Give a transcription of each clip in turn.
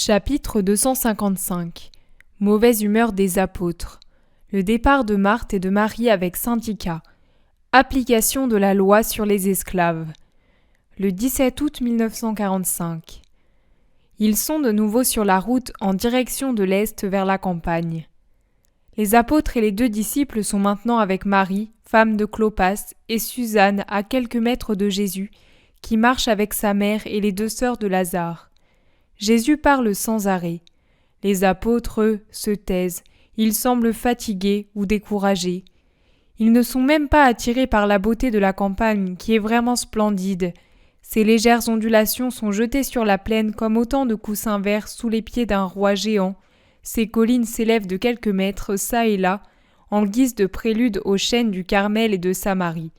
Chapitre 255. Mauvaise humeur des apôtres. Le départ de Marthe et de Marie avec syndicat. Application de la loi sur les esclaves. Le 17 août 1945. Ils sont de nouveau sur la route en direction de l'Est vers la campagne. Les apôtres et les 2 disciples sont maintenant avec Marie, femme de Clopas, et Suzanne à quelques mètres de Jésus, qui marche avec sa mère et les 2 sœurs de Lazare. Jésus parle sans arrêt. Les apôtres, eux, se taisent. Ils semblent fatigués ou découragés. Ils ne sont même pas attirés par la beauté de la campagne, qui est vraiment splendide. Ses légères ondulations sont jetées sur la plaine comme autant de coussins verts sous les pieds d'un roi géant. Ces collines s'élèvent de quelques mètres, çà et là, en guise de prélude aux chênes du Carmel et de Samarie.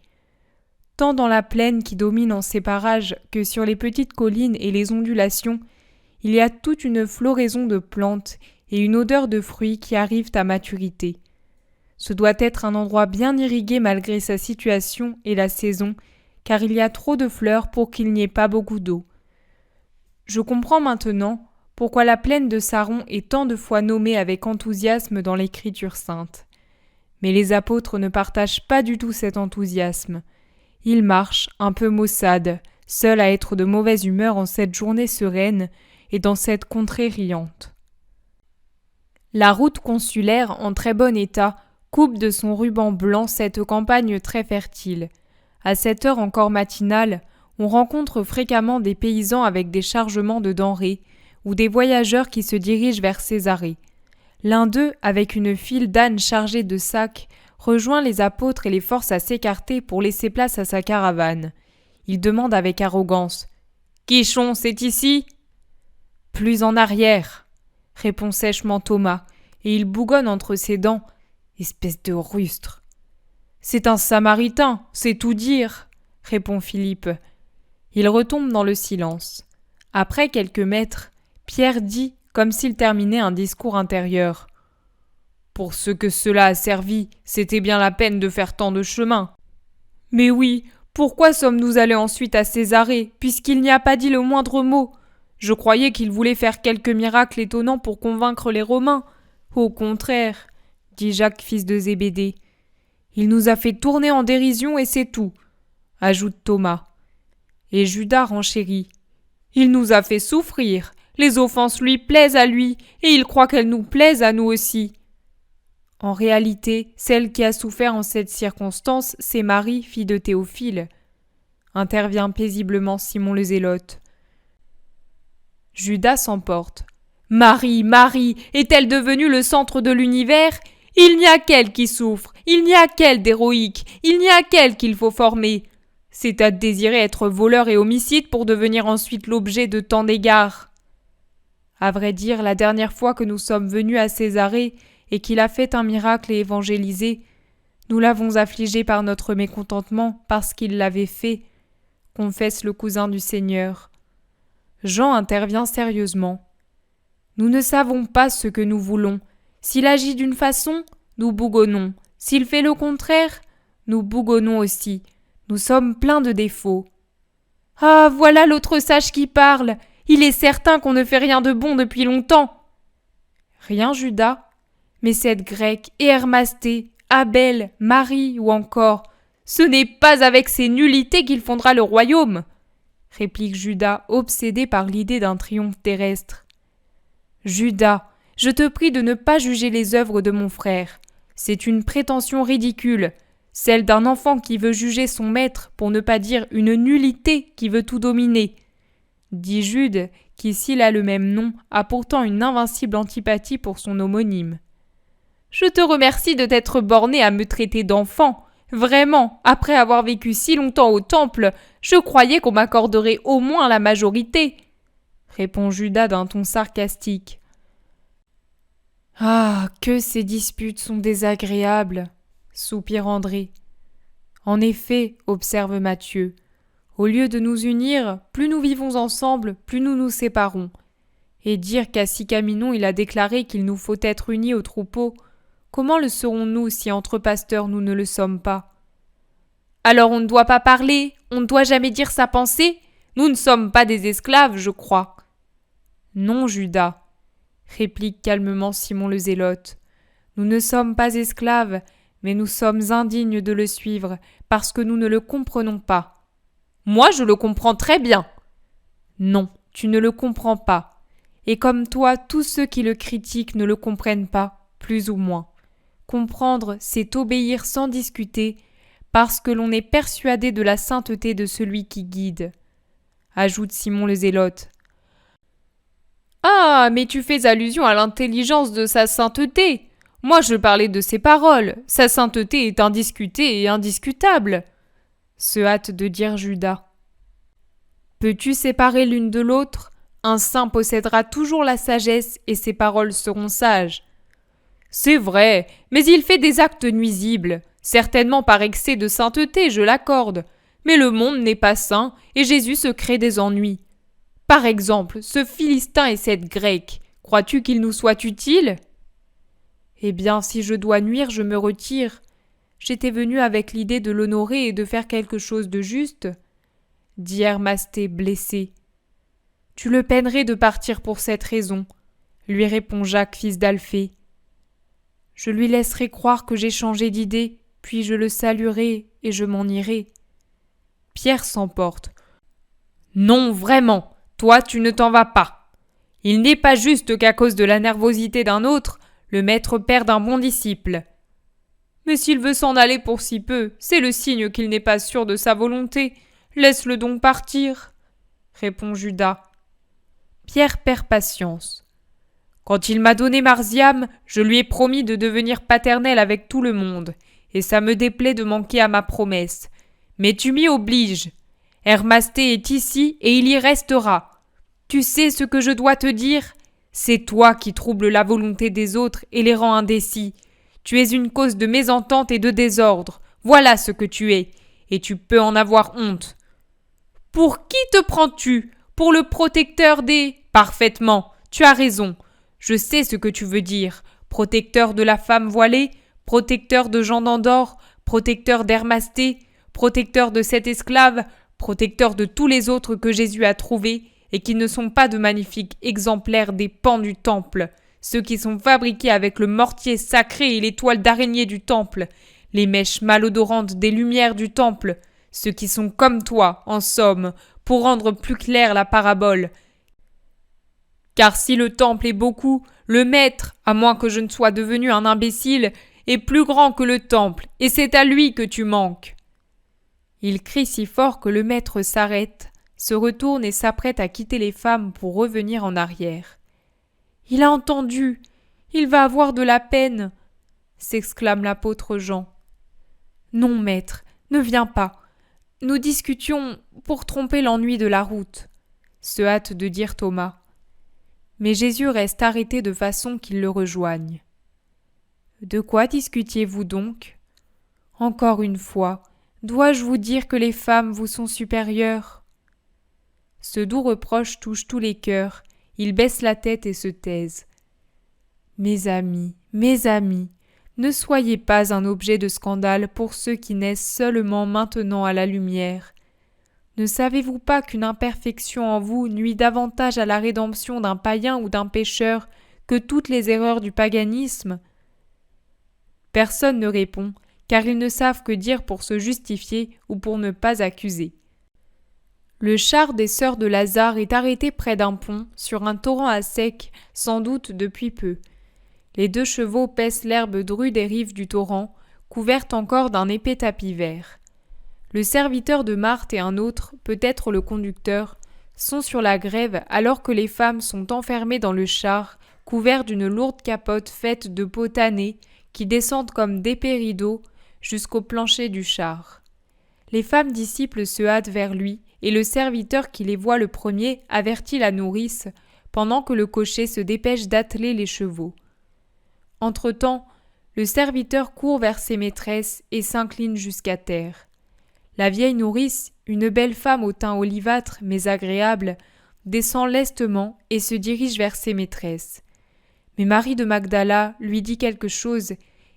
Tant dans la plaine qui domine en ces parages que sur les petites collines et les ondulations, il y a toute une floraison de plantes et une odeur de fruits qui arrivent à maturité. Ce doit être un endroit bien irrigué malgré sa situation et la saison, car il y a trop de fleurs pour qu'il n'y ait pas beaucoup d'eau. Je comprends maintenant pourquoi la plaine de Saron est tant de fois nommée avec enthousiasme dans l'Écriture sainte. Mais les apôtres ne partagent pas du tout cet enthousiasme. Ils marchent, un peu maussades, seuls à être de mauvaise humeur en cette journée sereine et dans cette contrée riante. La route consulaire, en très bon état, coupe de son ruban blanc cette campagne très fertile. À cette heure encore matinale, on rencontre fréquemment des paysans avec des chargements de denrées ou des voyageurs qui se dirigent vers Césarée. L'un d'eux, avec une file d'ânes chargés de sacs, rejoint les apôtres et les force à s'écarter pour laisser place à sa caravane. Il demande avec arrogance « Quichon, c'est ici ?» « Plus en arrière !» répond sèchement Thomas, et il bougonne entre ses dents. Espèce de rustre. « C'est un Samaritain, c'est tout dire !» répond Philippe. Il retombe dans le silence. Après quelques mètres, Pierre dit, comme s'il terminait un discours intérieur. « Pour ce que cela a servi, c'était bien la peine de faire tant de chemin. »« Mais oui, pourquoi sommes-nous allés ensuite à Césarée, puisqu'il n'y a pas dit le moindre mot ? Je croyais qu'il voulait faire quelque miracle étonnant pour convaincre les Romains. Au contraire, dit Jacques, fils de Zébédée. Il nous a fait tourner en dérision et c'est tout, ajoute Thomas. Et Judas renchérit. Il nous a fait souffrir. Les offenses lui plaisent à lui et il croit qu'elles nous plaisent à nous aussi. En réalité, celle qui a souffert en cette circonstance, c'est Marie, fille de Théophile. Intervient paisiblement Simon le Zélote. Judas s'emporte. Marie, Marie, est-elle devenue le centre de l'univers ? Il n'y a qu'elle qui souffre, il n'y a qu'elle d'héroïque, il n'y a qu'elle qu'il faut former. C'est à désirer être voleur et homicide pour devenir ensuite l'objet de tant d'égards. À vrai dire, la dernière fois que nous sommes venus à Césarée et qu'il a fait un miracle et évangélisé, nous l'avons affligé par notre mécontentement parce qu'il l'avait fait, confesse le cousin du Seigneur. Jean intervient sérieusement. Nous ne savons pas ce que nous voulons. S'il agit d'une façon, nous bougonnons. S'il fait le contraire, nous bougonnons aussi. Nous sommes pleins de défauts. Ah, voilà l'autre sage qui parle. Il est certain qu'on ne fait rien de bon depuis longtemps. Rien, Judas. Mais cette Grecque et Hermastée, Abel, Marie ou encore, ce n'est pas avec ces nullités qu'il fondera le royaume, réplique Judas, obsédé par l'idée d'un triomphe terrestre. Judas, je te prie de ne pas juger les œuvres de mon frère. C'est une prétention ridicule, celle d'un enfant qui veut juger son maître, pour ne pas dire une nullité qui veut tout dominer. Dit Jude, qui, s'il a le même nom, a pourtant une invincible antipathie pour son homonyme. Je te remercie de t'être borné à me traiter d'enfant. Vraiment, après avoir vécu si longtemps au temple, je croyais qu'on m'accorderait au moins la majorité, répond Judas d'un ton sarcastique. Ah, que ces disputes sont désagréables, soupire André. En effet, observe Matthieu, au lieu de nous unir, plus nous vivons ensemble, plus nous nous séparons. Et dire qu'à Sicaminon il a déclaré qu'il nous faut être unis au troupeau, comment le serons-nous si entre pasteurs nous ne le sommes pas ? Alors on ne doit pas parler, on ne doit jamais dire sa pensée ? Nous ne sommes pas des esclaves, je crois. Non, Judas, réplique calmement Simon le Zélote. Nous ne sommes pas esclaves, mais nous sommes indignes de le suivre, parce que nous ne le comprenons pas. Moi, je le comprends très bien. Non, tu ne le comprends pas. Et comme toi, tous ceux qui le critiquent ne le comprennent pas, plus ou moins. Comprendre, c'est obéir sans discuter, parce que l'on est persuadé de la sainteté de celui qui guide. Ajoute Simon le Zélote. Ah, mais tu fais allusion à l'intelligence de sa sainteté. Moi, je parlais de ses paroles. Sa sainteté est indiscutée et indiscutable. Se hâte de dire Judas. Peux-tu séparer l'une de l'autre? Un saint possédera toujours la sagesse et ses paroles seront sages. C'est vrai, mais il fait des actes nuisibles, certainement par excès de sainteté, je l'accorde. Mais le monde n'est pas saint et Jésus se crée des ennuis. Par exemple, ce Philistin et cette Grecque, crois-tu qu'ils nous soient utiles? Eh bien, si je dois nuire, je me retire. J'étais venu avec l'idée de l'honorer et de faire quelque chose de juste, dit Hermasté blessé. Tu le peinerais de partir pour cette raison, lui répond Jacques, fils d'Alphée. Je lui laisserai croire que j'ai changé d'idée, puis je le saluerai et je m'en irai. Pierre s'emporte. Non, vraiment, toi tu ne t'en vas pas. Il n'est pas juste qu'à cause de la nervosité d'un autre, le maître perde un bon disciple. Mais s'il veut s'en aller pour si peu, c'est le signe qu'il n'est pas sûr de sa volonté. Laisse-le donc partir, répond Judas. Pierre perd patience. Quand il m'a donné Marziam, je lui ai promis de devenir paternel avec tout le monde, et ça me déplaît de manquer à ma promesse. Mais tu m'y obliges. Hermasté est ici et il y restera. Tu sais ce que je dois te dire? C'est toi qui troubles la volonté des autres et les rends indécis. Tu es une cause de mésentente et de désordre. Voilà ce que tu es, et tu peux en avoir honte. Pour qui te prends-tu? Pour le protecteur des... Parfaitement, tu as raison. Je sais ce que tu veux dire. Protecteur de la femme voilée, protecteur de Jean d'Andorre, protecteur d'Hermasté, protecteur de cet esclave, protecteur de tous les autres que Jésus a trouvés et qui ne sont pas de magnifiques exemplaires des pans du temple, ceux qui sont fabriqués avec le mortier sacré et les toiles d'araignée du temple, les mèches malodorantes des lumières du temple, ceux qui sont comme toi, en somme, pour rendre plus claire la parabole. Car si le temple est beaucoup, le maître, à moins que je ne sois devenu un imbécile, est plus grand que le temple, et c'est à lui que tu manques. Il crie si fort que le maître s'arrête, se retourne et s'apprête à quitter les femmes pour revenir en arrière. Il a entendu, il va avoir de la peine, s'exclame l'apôtre Jean. Non, maître, ne viens pas. Nous discutions pour tromper l'ennui de la route, se hâte de dire Thomas. Mais Jésus reste arrêté de façon qu'il le rejoigne. De quoi discutiez-vous donc? Encore une fois, dois-je vous dire que les femmes vous sont supérieures? Ce doux reproche touche tous les cœurs, ils baissent la tête et se taisent. Mes amis, ne soyez pas un objet de scandale pour ceux qui naissent seulement maintenant à la lumière. Ne savez-vous pas qu'une imperfection en vous nuit davantage à la rédemption d'un païen ou d'un pécheur que toutes les erreurs du paganisme? Personne ne répond, car ils ne savent que dire pour se justifier ou pour ne pas accuser. Le char des sœurs de Lazare est arrêté près d'un pont, sur un torrent à sec, sans doute depuis peu. Les 2 chevaux paissent l'herbe drue des rives du torrent, couverte encore d'un épais tapis vert. Le serviteur de Marthe et un autre, peut-être le conducteur, sont sur la grève alors que les femmes sont enfermées dans le char, couverts d'une lourde capote faite de peaux tannées qui descendent comme d'épais rideaux jusqu'au plancher du char. Les femmes disciples se hâtent vers lui et le serviteur qui les voit le premier avertit la nourrice pendant que le cocher se dépêche d'atteler les chevaux. Entre-temps, le serviteur court vers ses maîtresses et s'incline jusqu'à terre. La vieille nourrice, une belle femme au teint olivâtre mais agréable, descend lestement et se dirige vers ses maîtresses. Mais Marie de Magdala lui dit quelque chose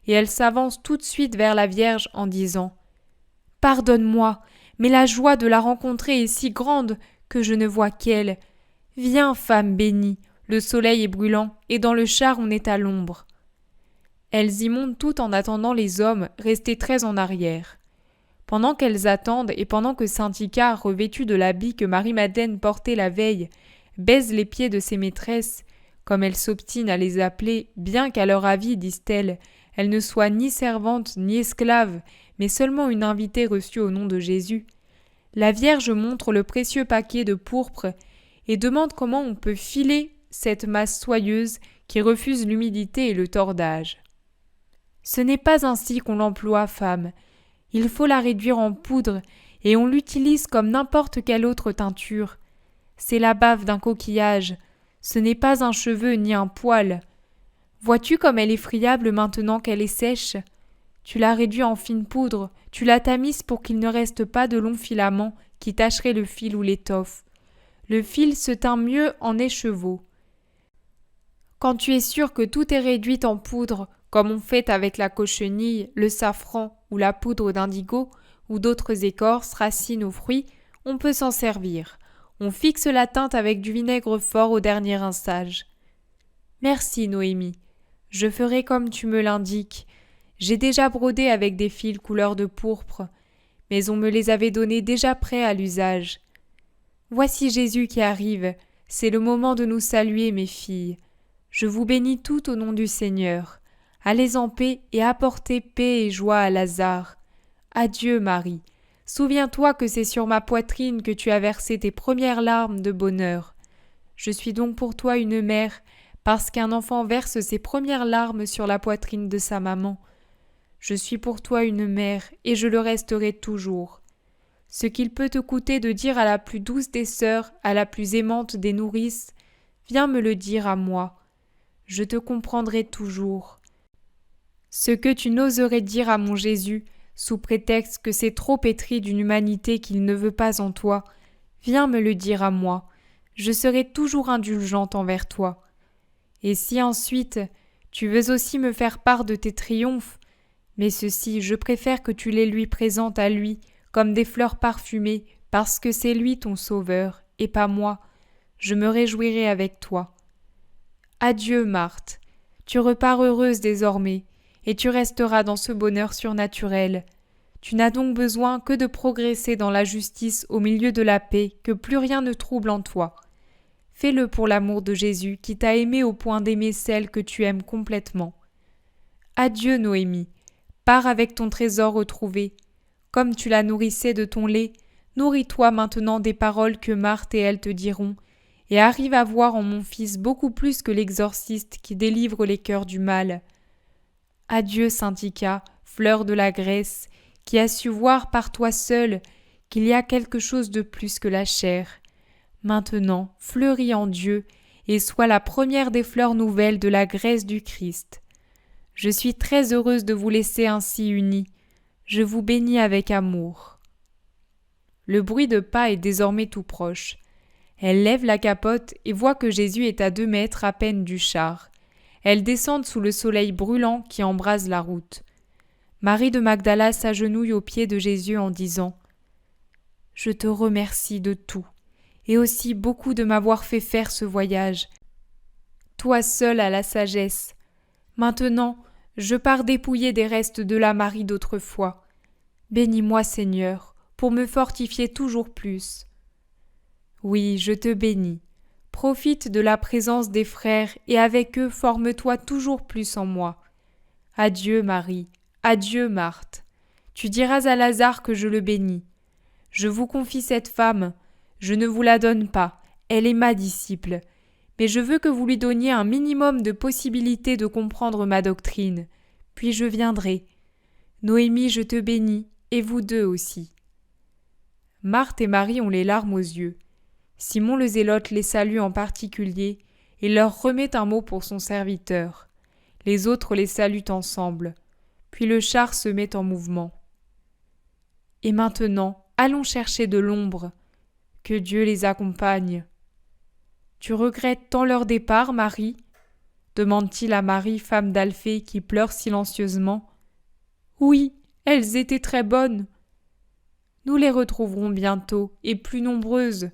et elle s'avance tout de suite vers la Vierge en disant « Pardonne-moi, mais la joie de la rencontrer est si grande que je ne vois qu'elle. Viens, femme bénie, le soleil est brûlant, et dans le char on est à l'ombre. » Elles y montent toutes en attendant les hommes, restés très en arrière. Pendant qu'elles attendent et pendant que saint Icare, revêtue de l'habit que Marie-Madeleine portait la veille, baise les pieds de ses maîtresses, comme elle s'obstine à les appeler, bien qu'à leur avis, disent-elles, elle ne soit ni servante ni esclave, mais seulement une invitée reçue au nom de Jésus, la Vierge montre le précieux paquet de pourpre et demande comment on peut filer cette masse soyeuse qui refuse l'humidité et le tordage. « Ce n'est pas ainsi qu'on l'emploie, femme. Il faut la réduire en poudre et on l'utilise comme n'importe quelle autre teinture. C'est la bave d'un coquillage. Ce n'est pas un cheveu ni un poil. Vois-tu comme elle est friable maintenant qu'elle est sèche ? Tu la réduis en fine poudre, tu la tamises pour qu'il ne reste pas de longs filaments qui tacheraient le fil ou l'étoffe. Le fil se teint mieux en écheveau. Quand tu es sûr que tout est réduit en poudre, comme on fait avec la cochenille, le safran ou la poudre d'indigo, ou d'autres écorces, racines ou fruits, on peut s'en servir. On fixe la teinte avec du vinaigre fort au dernier rinçage. Merci, Noémie. Je ferai comme tu me l'indiques. J'ai déjà brodé avec des fils couleur de pourpre, mais on me les avait donnés déjà prêts à l'usage. Voici Jésus qui arrive, c'est le moment de nous saluer, mes filles. Je vous bénis toutes au nom du Seigneur. Allez en paix et apportez paix et joie à Lazare. Adieu, Marie. Souviens-toi que c'est sur ma poitrine que tu as versé tes premières larmes de bonheur. Je suis donc pour toi une mère, parce qu'un enfant verse ses premières larmes sur la poitrine de sa maman. Je suis pour toi une mère, et je le resterai toujours. Ce qu'il peut te coûter de dire à la plus douce des sœurs, à la plus aimante des nourrices, viens me le dire à moi. Je te comprendrai toujours. Ce que tu n'oserais dire à mon Jésus, sous prétexte que c'est trop pétri d'une humanité qu'il ne veut pas en toi, viens me le dire à moi. Je serai toujours indulgente envers toi. Et si ensuite tu veux aussi me faire part de tes triomphes, mais ceci, je préfère que tu les lui présentes à lui, comme des fleurs parfumées, parce que c'est lui ton sauveur, et pas moi. Je me réjouirai avec toi. Adieu, Marthe. Tu repars heureuse désormais, et tu resteras dans ce bonheur surnaturel. Tu n'as donc besoin que de progresser dans la justice au milieu de la paix, que plus rien ne trouble en toi. Fais-le pour l'amour de Jésus qui t'a aimé au point d'aimer celle que tu aimes complètement. Adieu, Noémie. Pars avec ton trésor retrouvé. Comme tu la nourrissais de ton lait, nourris-toi maintenant des paroles que Marthe et elle te diront, et arrive à voir en mon fils beaucoup plus que l'exorciste qui délivre les cœurs du mal. Adieu, saint Icare, fleur de la Grèce, qui a su voir par toi seule qu'il y a quelque chose de plus que la chair. Maintenant, fleuris en Dieu, et sois la première des fleurs nouvelles de la Grèce du Christ. Je suis très heureuse de vous laisser ainsi unis. Je vous bénis avec amour. Le bruit de pas est désormais tout proche. Elle lève la capote et voit que Jésus est à 2 mètres à peine du char. Elles descendent sous le soleil brûlant qui embrase la route. Marie de Magdala s'agenouille aux pieds de Jésus en disant « Je te remercie de tout, et aussi beaucoup de m'avoir fait faire ce voyage. Toi seul as la sagesse. Maintenant, je pars dépouiller des restes de la Marie d'autrefois. Bénis-moi, Seigneur, pour me fortifier toujours plus. Oui, je te bénis. Profite de la présence des frères et avec eux forme-toi toujours plus en moi. Adieu, Marie. Adieu, Marthe. Tu diras à Lazare que je le bénis. Je vous confie cette femme. Je ne vous la donne pas. Elle est ma disciple. Mais je veux que vous lui donniez un minimum de possibilité de comprendre ma doctrine. Puis je viendrai. Noémie, je te bénis, et vous deux aussi. Marthe et Marie ont les larmes aux yeux. Simon le Zélote les salue en particulier et leur remet un mot pour son serviteur. Les autres les saluent ensemble. Puis le char se met en mouvement. Et maintenant, allons chercher de l'ombre. Que Dieu les accompagne. Tu regrettes tant leur départ, Marie ? Demande-t-il à Marie, femme d'Alphée, qui pleure silencieusement. Oui, elles étaient très bonnes. Nous les retrouverons bientôt, et plus nombreuses.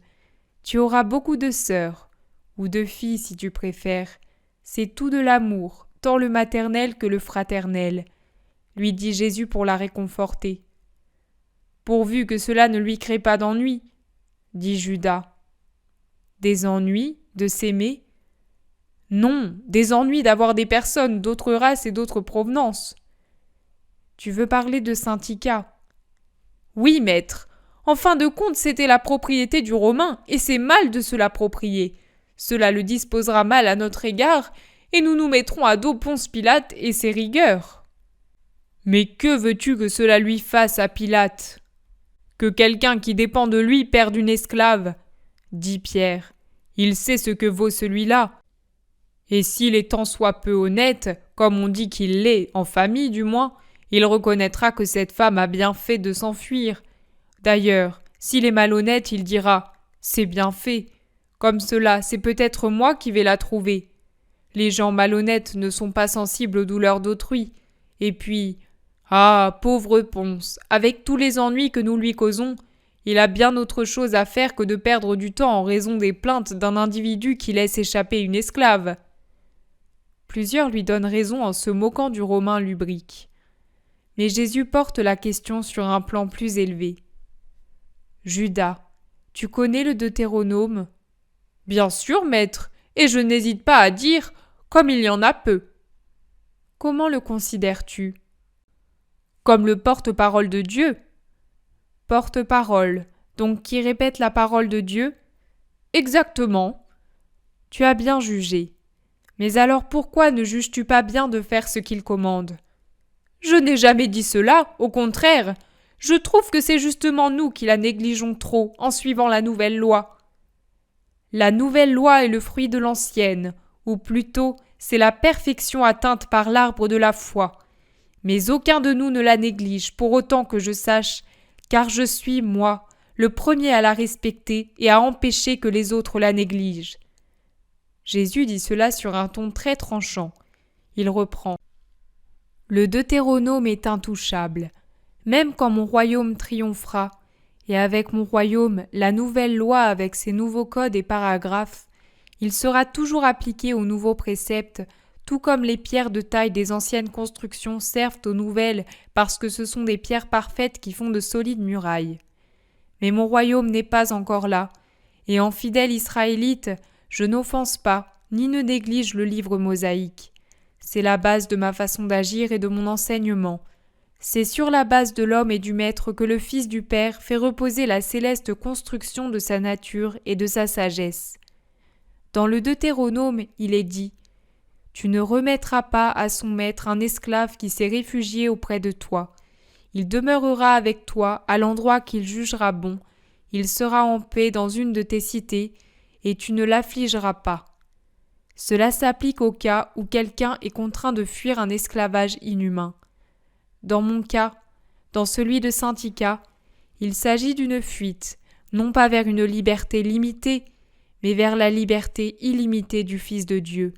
Tu auras beaucoup de sœurs. ou de fille si tu préfères. C'est tout de l'amour, tant le maternel que le fraternel, lui dit Jésus pour la réconforter. Pourvu que cela ne lui crée pas d'ennui, dit Judas. Des ennuis de s'aimer? Non, des ennuis d'avoir des personnes d'autres races et d'autres provenances. Tu veux parler de Saint-Ika? Oui, maître. En fin de compte, c'était la propriété du Romain, et c'est mal de se l'approprier. Cela le disposera mal à notre égard, et nous nous mettrons à dos Ponce Pilate et ses rigueurs. Mais que veux-tu que cela lui fasse à Pilate? Que quelqu'un qui dépend de lui perde une esclave, dit Pierre. Il sait ce que vaut celui-là. Et s'il est tant soit peu honnête, comme on dit qu'il l'est, en famille du moins, il reconnaîtra que cette femme a bien fait de s'enfuir. D'ailleurs, s'il est malhonnête, il dira « c'est bien fait ». Comme cela, c'est peut-être moi qui vais la trouver. Les gens malhonnêtes ne sont pas sensibles aux douleurs d'autrui. Et puis, ah, pauvre Ponce, avec tous les ennuis que nous lui causons, il a bien autre chose à faire que de perdre du temps en raison des plaintes d'un individu qui laisse échapper une esclave. Plusieurs lui donnent raison en se moquant du Romain lubrique. Mais Jésus porte la question sur un plan plus élevé. Judas, tu connais le Deutéronome? Bien sûr, maître, et je n'hésite pas à dire, comme il y en a peu. Comment le considères-tu? Comme le porte-parole de Dieu. Porte-parole, donc qui répète la parole de Dieu? Exactement. Tu as bien jugé. Mais alors pourquoi ne juges-tu pas bien de faire ce qu'il commande? Je n'ai jamais dit cela, au contraire. Je trouve que c'est justement nous qui la négligeons trop en suivant la nouvelle loi. La nouvelle loi est le fruit de l'ancienne, ou plutôt c'est la perfection atteinte par l'arbre de la foi. Mais aucun de nous ne la néglige pour autant que je sache, car je suis, moi, le premier à la respecter et à empêcher que les autres la négligent. Jésus dit cela sur un ton très tranchant. Il reprend. Le Deutéronome est intouchable. Même quand mon royaume triomphera, et avec mon royaume la nouvelle loi avec ses nouveaux codes et paragraphes, il sera toujours appliqué aux nouveaux préceptes, tout comme les pierres de taille des anciennes constructions servent aux nouvelles parce que ce sont des pierres parfaites qui font de solides murailles. Mais mon royaume n'est pas encore là, et en fidèle israélite, je n'offense pas, ni ne néglige le livre mosaïque. C'est la base de ma façon d'agir et de mon enseignement. C'est sur la base de l'homme et du Maître que le Fils du Père fait reposer la céleste construction de sa nature et de sa sagesse. Dans le Deutéronome, il est dit « Tu ne remettras pas à son maître un esclave qui s'est réfugié auprès de toi. Il demeurera avec toi à l'endroit qu'il jugera bon. Il sera en paix dans une de tes cités, et tu ne l'affligeras pas. » Cela s'applique au cas où quelqu'un est contraint de fuir un esclavage inhumain. Dans mon cas, dans celui de Saint-Ika, il s'agit d'une fuite, non pas vers une liberté limitée, mais vers la liberté illimitée du Fils de Dieu.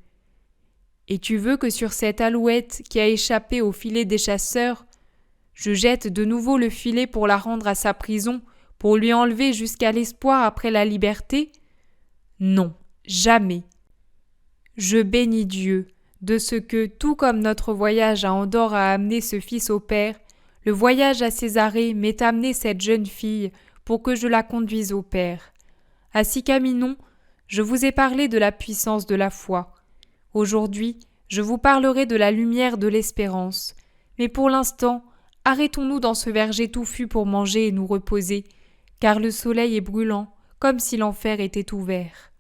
Et tu veux que sur cette alouette qui a échappé au filet des chasseurs, je jette de nouveau le filet pour la rendre à sa prison, pour lui enlever jusqu'à l'espoir après la liberté? Non, jamais. Je bénis Dieu de ce que, tout comme notre voyage à Andorre a amené ce fils au Père, le voyage à Césarée m'ait amené cette jeune fille pour que je la conduise au Père. À Sicaminon, je vous ai parlé de la puissance de la foi. Aujourd'hui, je vous parlerai de la lumière de l'espérance. Mais pour l'instant, arrêtons-nous dans ce verger touffu pour manger et nous reposer, car le soleil est brûlant, comme si l'enfer était ouvert.